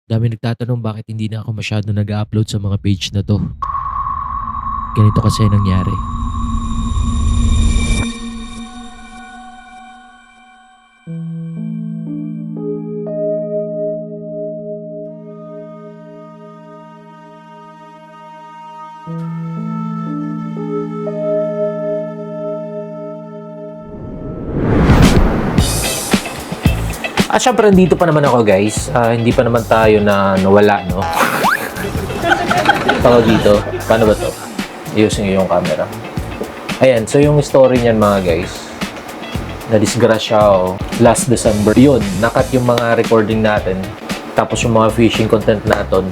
Dami nagtatanong bakit hindi na ako masyado nag-upload sa mga page na 'to. Ganito kasi nangyari. At syempre, dito pa naman ako guys. Hindi pa naman tayo na nawala, no? Tawag dito. Paano ba to? Ayusin yung camera. Ayan, so yung story niyan mga guys. Na-disgrasya ako last December. Yun, nakat yung mga recording natin. Tapos yung mga fishing content natin,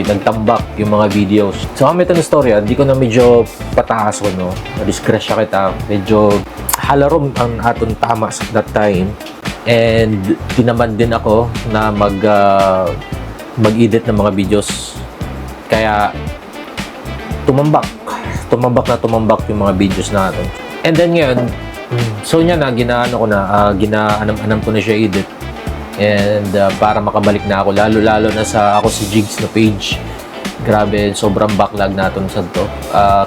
nagtambak yung mga videos. So kami ito ng story, hindi ko na medyo pataas ko, no? Na-disgrasya kita. Medyo halarom ang aton tama sa that time. And tinaman din ako na mag-edit ng mga videos. Kaya tumambak yung mga videos natin. And then ngayon, so niya na ginaanam-anam ko na siya edit. And para makabalik na ako, lalo na sa ako si Jigs na page. Grabe, sobrang backlog natin sa to.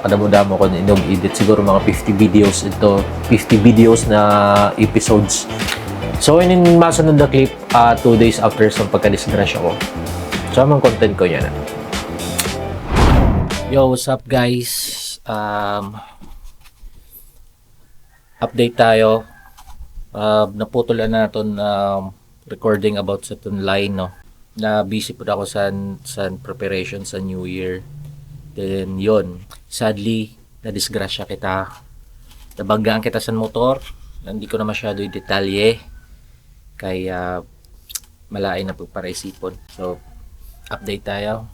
Kadamo-damo ko inog-edit, siguro mga 50 videos ito, 50 videos na episodes. So, masunod na clip 2 days after sa pagka-disgrasya ko. So, ang content ko yan. Yo, what's up guys? Update tayo. Naputulan natin recording about sa itong line, no? Na busy po ako sa preparation sa New Year. Then, yon. Sadly, na-disgrasya kita. Nabanggaan kita sa motor. Hindi ko na masyado i-detalye. Kaya malain na po para isipon. So, update tayo.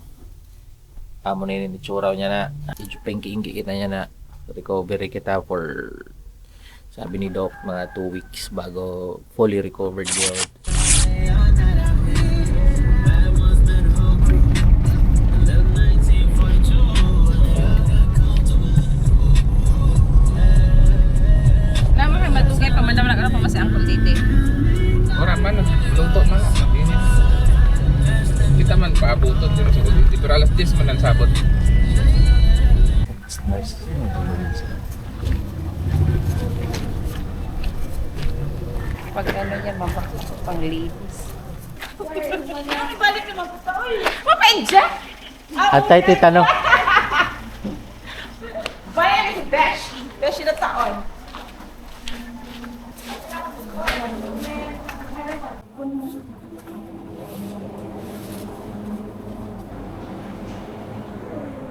Amo na yung itsura niya na. Medyo pengki-ingki kita niya na. Recovery kita for, sabi ni Doc, mga 2 weeks bago fully recovered yun. Naman may matugay pa, madam na pa si Uncle Tite. Ora man, luto man lang. Mabinis. Kita man paabutot din sa dito. Pero alas 10 man ang sabot. Nice. Pag ano yan, mapakita pang ladies. Balik naman po pa. Mapainja! At tayo tanong. Bayan si Besh. Besh na taon.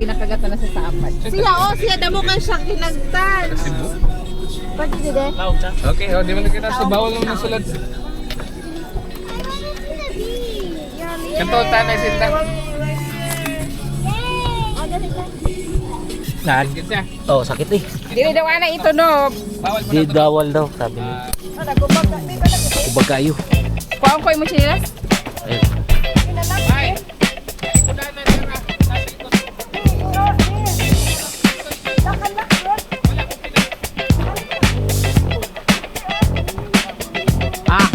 Kinakagat na sa sapat. Siya damo kan siya kinagtan. Cebu. Pati dide. Okay, di man kita sa bawal naman sulod. Kanto tanay sinta. Nan. Kinsa? Oh, sakit eh. Dili daw na ito no. Bawal pa Di na to. dawal daw, sabi niya. Kubag kayo. Kuang ko mo chilas. Ayun. Ay. Kuda na dira. Nasa ikot. Ah!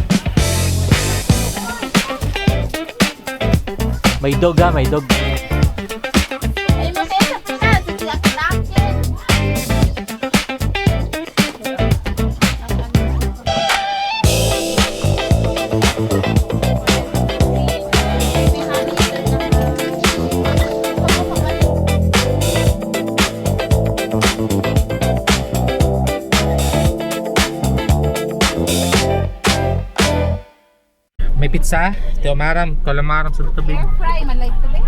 May dog ha, may dog. Ay mo sa pita, sila kalakin. May pizza, tiomaram, kalamaram sa tubig. Fry man like to be.